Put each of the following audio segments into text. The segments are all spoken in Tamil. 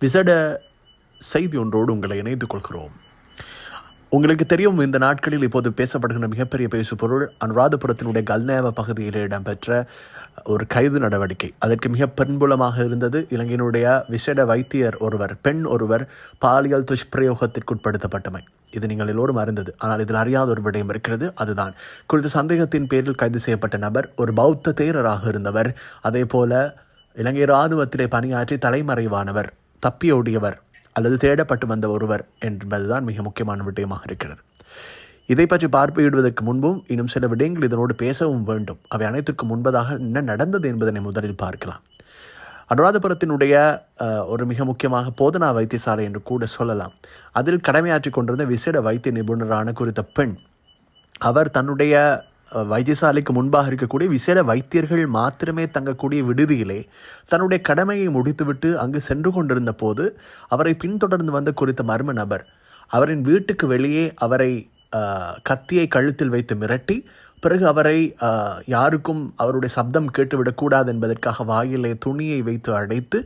விசேட செய்தி ஒன்றோடு உங்களை இணைத்துக் கொள்கிறோம். உங்களுக்கு தெரியும், இந்த நாட்களில் இப்போது பேசப்படுகின்ற மிகப்பெரிய பேசு பொருள் அனுராதபுரத்தினுடைய கல்நேவ பகுதியில் இடம்பெற்ற ஒரு கைது நடவடிக்கை. அதற்கு மிக பின்புலமாக இருந்தது இலங்கையினுடைய விசேட வைத்தியர் ஒருவர், பெண் ஒருவர் பாலியல் துஷ்பிரயோகத்திற்குட்படுத்தப்பட்டமை. இது நீங்கள் எல்லோரும் அறிந்தது. ஆனால் இதில் அறியாத ஒரு விடயம் இருக்கிறது. அதுதான் குறித்த சந்தேகத்தின் பேரில் கைது செய்யப்பட்ட நபர் ஒரு பௌத்த தேரராக இருந்தவர். அதே போல இலங்கை இராணுவத்திலே பணியாற்றி தலைமறைவானவர், தப்பியோடியவர் அல்லது தேடப்பட்டு வந்த ஒருவர் என்பதுதான் மிக முக்கியமான விடயமாக இருக்கிறது. இதை பற்றி பார்வையிடுவதற்கு முன்பும் இன்னும் சில விடயங்கள் இதனோடு பேசவும் வேண்டும். அவை அனைத்திற்கும் முன்பதாக என்ன நடந்தது என்பதனை முதலில் பார்க்கலாம். அனுராதபுரத்தினுடைய ஒரு மிக முக்கியமாக போதனா வைத்தியசாலை என்று கூட சொல்லலாம். அதில் கடமையாற்றி கொண்டிருந்த விசேட வைத்திய நிபுணரான குறித்த பெண், அவர் தன்னுடைய வைத்தியசாலைக்கு முன்பாக இருக்கக்கூடிய விசேட வைத்தியர்கள் மாத்திரமே தங்கக்கூடிய விடுதியிலே தன்னுடைய கடமையை முடித்துவிட்டு அங்கு சென்று கொண்டிருந்த போது அவரை பின்தொடர்ந்து வந்த குறித்த மர்ம நபர் அவரின் வீட்டுக்கு வெளியே அவரை கத்தியை கழுத்தில் வைத்து மிரட்டி, பிறகு அவரை யாருக்கும் அவருடைய சப்தம் கேட்டுவிடக்கூடாது என்பதற்காக வாயிலே துணியை வைத்து அடைத்து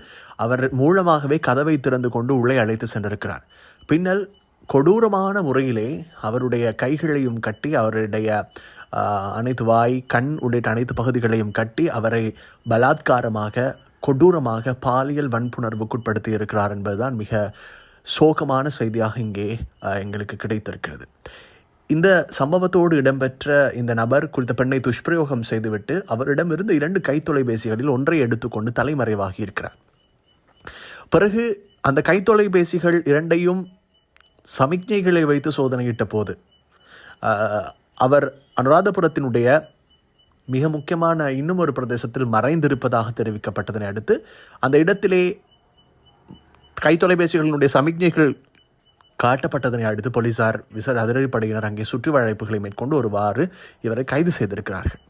அவர் மூலமாகவே கதவை திறந்து கொண்டு உள்ளே அழைத்து சென்றிருக்கிறார். பின்னர் கொடூரமான முறையிலே அவருடைய கைகளையும் கட்டி, அவருடைய அனைத்து வாய், கண் உள்ளிட்ட அனைத்து பகுதிகளையும் கட்டி அவரை பலாத்காரமாக கொடூரமாக பாலியல் வன்புணர்வுக்குட்படுத்தி இருக்கிறார் என்பதுதான் மிக சோகமான செய்தியாக இங்கே எங்களுக்கு கிடைத்திருக்கிறது. இந்த சம்பவத்தோடு இடம்பெற்ற இந்த நபர் குறித்த பெண்ணை துஷ்பிரயோகம் செய்துவிட்டு அவரிடமிருந்து 2 கைத்தொலைபேசிகளில் ஒன்றை எடுத்துக்கொண்டு தலைமறைவாகி இருக்கிறார். பிறகு அந்த கைத்தொலைபேசிகள் 2ஐயும் சமிக்ஞைகளை வைத்து சோதனையிட்ட போது அவர் அனுராதபுரத்தினுடைய மிக முக்கியமான இன்னும் ஒரு பிரதேசத்தில் மறைந்திருப்பதாக தெரிவிக்கப்பட்டதனை அடுத்து அந்த இடத்திலே கைத்தொலைபேசிகளினுடைய சமிக்ஞைகள் காட்டப்பட்டதனை அடுத்து போலீசார் விசேட அதிரடிப்படையினர் அங்கே சுற்றி வளைப்புகளை மேற்கொண்டு ஒருவாறு இவரை கைது செய்திருக்கிறார்கள்.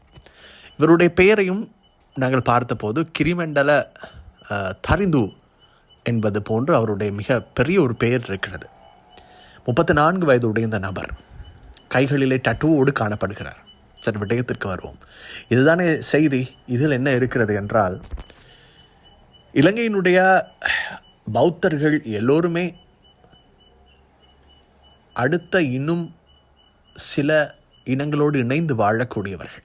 இவருடைய பெயரையும் நாங்கள் பார்த்தபோது கிரிமண்டல தரிந்து என்பது போன்று அவருடைய மிக பெரிய ஒரு பெயர் இருக்கிறது. 34 வயதுடைய இந்த நபர் கைகளிலே டட்டுவோடு காணப்படுகிறார். சரி, விடயத்திற்கு வருவோம். இதுதானே செய்தி. இதில் என்ன இருக்கிறது என்றால், இலங்கையினுடைய பௌத்தர்கள் எல்லோருமே அடுத்த இன்னும் சில இனங்களோடு இணைந்து வாழக்கூடியவர்கள்.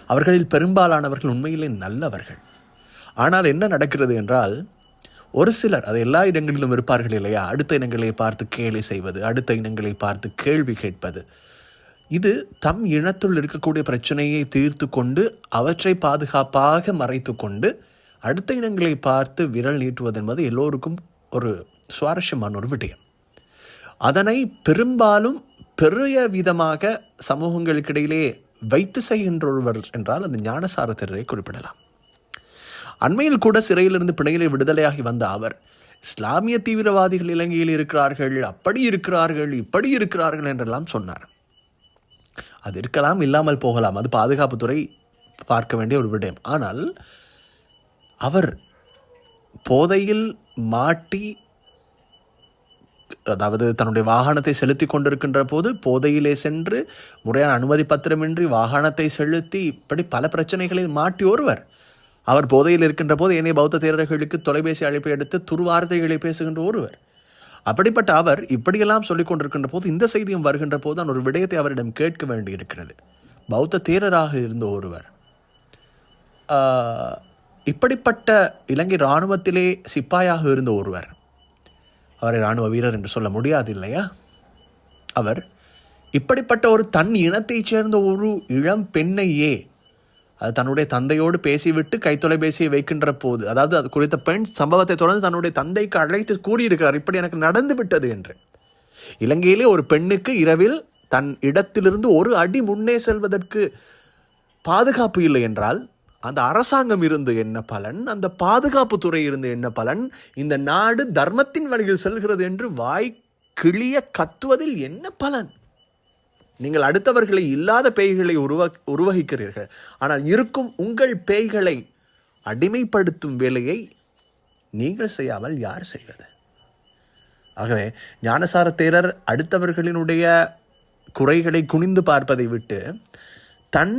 அவர்களில் பெரும்பாலானவர்கள் உண்மையிலே நல்லவர்கள். ஆனால் என்ன நடக்கிறது என்றால், ஒரு சிலர், அது எல்லா இடங்களிலும் இருப்பார்கள் இல்லையா, அடுத்த இனங்களை பார்த்து கேலி செய்வது, அடுத்த இனங்களை பார்த்து கேள்வி கேட்பது, இது தம் இனத்துள் இருக்கக்கூடிய பிரச்சனையை தீர்த்து கொண்டு அவற்றை பாதுகாப்பாக மறைத்து கொண்டு அடுத்த இனங்களை பார்த்து விரல் நீட்டுவது என்பது எல்லோருக்கும் ஒரு சுவாரஸ்யமான ஒரு விடயம். அதனை பெரும்பாலும் பெரிய விதமாக சமூகங்களுக்கிடையிலே வைத்து செய்கின்ற ஒருவர் என்றால் அந்த ஞானசார தேரரை குறிப்பிடலாம். அண்மையில் கூட சிறையிலிருந்து பிணையிலே விடுதலையாகி வந்த அவர், இஸ்லாமிய தீவிரவாதிகள் இலங்கையில் இருக்கிறார்கள், அப்படி இருக்கிறார்கள், இப்படி இருக்கிறார்கள் என்றெல்லாம் சொன்னார். அது இருக்கலாம், இல்லாமல் போகலாம், அது பாதுகாப்புத்துறை பார்க்க வேண்டிய ஒரு விடயம். ஆனால் அவர் போதையில் மாட்டி, அதாவது தன்னுடைய வாகனத்தை செலுத்தி கொண்டிருக்கின்ற போது போதையிலே சென்று முறையான அனுமதி பத்திரமின்றி வாகனத்தை செலுத்தி இப்படி பல பிரச்சனைகளில் மாட்டி ஒருவர், அவர் போதையில் இருக்கின்ற போது ஏனைய பௌத்த தேரர்களுக்கு தொலைபேசி அழைப்பை எடுத்து துர்வார்த்தைகளை பேசுகின்ற ஒருவர். அப்படிப்பட்ட அவர் இப்படியெல்லாம் சொல்லிக் கொண்டிருக்கின்ற போது இந்த செய்தியும் வருகின்ற போது தான் ஒரு விடயத்தை அவரிடம் கேட்க வேண்டி இருக்கிறது. பௌத்த தேரராக இருந்த ஒருவர், இப்படிப்பட்ட இலங்கை இராணுவத்திலே சிப்பாயாக இருந்த ஒருவர், அவரை இராணுவ வீரர் என்று சொல்ல முடியாது இல்லையா, அவர் இப்படிப்பட்ட ஒரு தன் இனத்தைச் சேர்ந்த ஒரு இளம் பெண்ணையே, அது தன்னுடைய தந்தையோடு பேசிவிட்டு கைத்தொலைபேசியை வைக்கின்ற போது, அதாவது அது குறித்த பெண் சம்பவத்தை தொடர்ந்து தன்னுடைய தந்தைக்கு அழைத்து கூறியிருக்கிறார், இப்படி எனக்கு நடந்து விட்டது என்று. இலங்கையிலே ஒரு பெண்ணுக்கு இரவில் தன் இடத்திலிருந்து ஒரு அடி முன்னே செல்வதற்கு பாதுகாப்பு இல்லை என்றால் அந்த அரசாங்கம் இருந்து என்ன பலன், அந்த பாதுகாப்பு துறை இருந்து என்ன பலன், இந்த நாடு தர்மத்தின் வழியில் செல்கிறது என்று வாய் கிளிய கத்துவதில் என்ன பலன்? நீங்கள் அடுத்தவர்களை இல்லாத பேய்களை உருவகிக்கிறீர்கள். ஆனால் இருக்கும் உங்கள் பேய்களை அடிமைப்படுத்தும் வேலையை நீங்கள் செய்யாமல் யார் செய்வது? ஆகவே ஞானசார தேரர் அடுத்தவர்களினுடைய குறைகளை குனிந்து பார்ப்பதை விட்டு தன்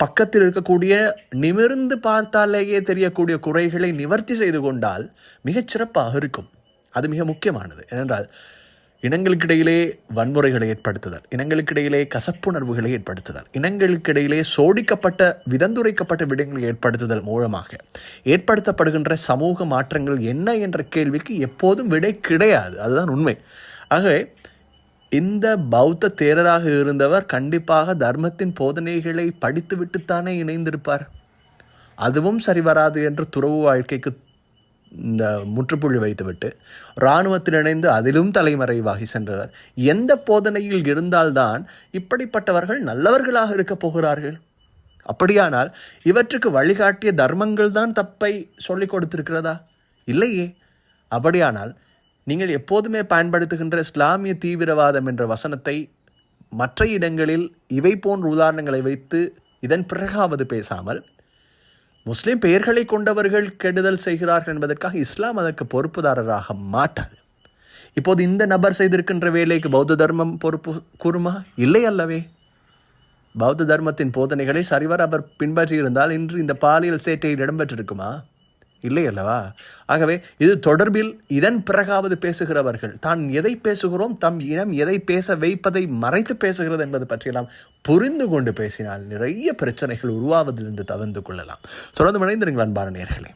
பக்கத்தில் இருக்கக்கூடிய நிமிர்ந்து பார்த்தாலேயே தெரியக்கூடிய குறைகளை நிவர்த்தி செய்து கொண்டால் மிகச் சிறப்பாக இருக்கும். அது மிக முக்கியமானது. ஏனென்றால் இனங்களுக்கிடையிலே வன்முறைகளை ஏற்படுத்துதல், இனங்களுக்கிடையிலே கசப்புணர்வுகளை ஏற்படுத்துதல், இனங்களுக்கிடையிலே சோடிக்கப்பட்ட விதந்துரைக்கப்பட்ட விடயங்களை ஏற்படுத்துதல் மூலமாக ஏற்படுத்தப்படுகின்ற சமூக மாற்றங்கள் என்ன என்ற கேள்விக்கு எப்போதும் விடை கிடையாது. அதுதான் உண்மை. ஆகவே இந்த பௌத்த தேரராக இருந்தவர் கண்டிப்பாக தர்மத்தின் போதனைகளை படித்துவிட்டுத்தானே இணைந்திருப்பார். அதுவும் சரிவராது என்று துறவு வாழ்க்கைக்கு இந்த முற்றுப்புள்ளி வைத்துவிட்டு இராணுவத்தில் இணைந்து அதிலும் தலைமறைவாகி சென்றவர் எந்த போதனையில் இருந்தால்தான் இப்படிப்பட்டவர்கள் நல்லவர்களாக இருக்கப் போகிறார்கள்? அப்படியானால் இவற்றுக்கு வழிகாட்டிய தர்மங்கள் தான் தப்பை சொல்லிக் கொடுத்திருக்கிறதா? இல்லையே. அப்படியானால் நீங்கள் எப்போதுமே பயன்படுத்துகின்ற இஸ்லாமிய தீவிரவாதம் என்ற வசனத்தை மற்ற இடங்களில் இவை போன்ற உதாரணங்களை வைத்து இதன் பிறகாவது பேசாமல், முஸ்லிம் பெயர்களை கொண்டவர்கள் கெடுதல் செய்கிறார்கள் என்பதற்காக இஸ்லாம் அதற்கு பொறுப்புதாரராக மாட்டாது. இப்போது இந்த நபர் செய்திருக்கின்ற வேலைக்கு பௌத்த தர்மம் பொறுப்பு கூறுமா? இல்லை அல்லவே. பௌத்த தர்மத்தின் போதனைகளை சரிவர அவர் பின்பற்றியிருந்தால் இன்று இந்த பாலியல் சேட்டையில் இடம்பெற்றிருக்குமா? இல்லை அல்லவா? ஆகவே இது தொடர்பில் இதன் பிறகாவது பேசுகிறவர்கள் தான் எதை பேசுகிறோம், தம் இனம் எதை பேச வைப்பதை மறைத்து பேசுகிறது என்பது பற்றியெல்லாம் புரிந்து கொண்டு பேசினால் நிறைய பிரச்சனைகள் உருவாவதிலிருந்து தவிர்த்து கொள்ளலாம். தொடர்ந்து இணைந்திருங்கள் அன்பான நேயர்களே.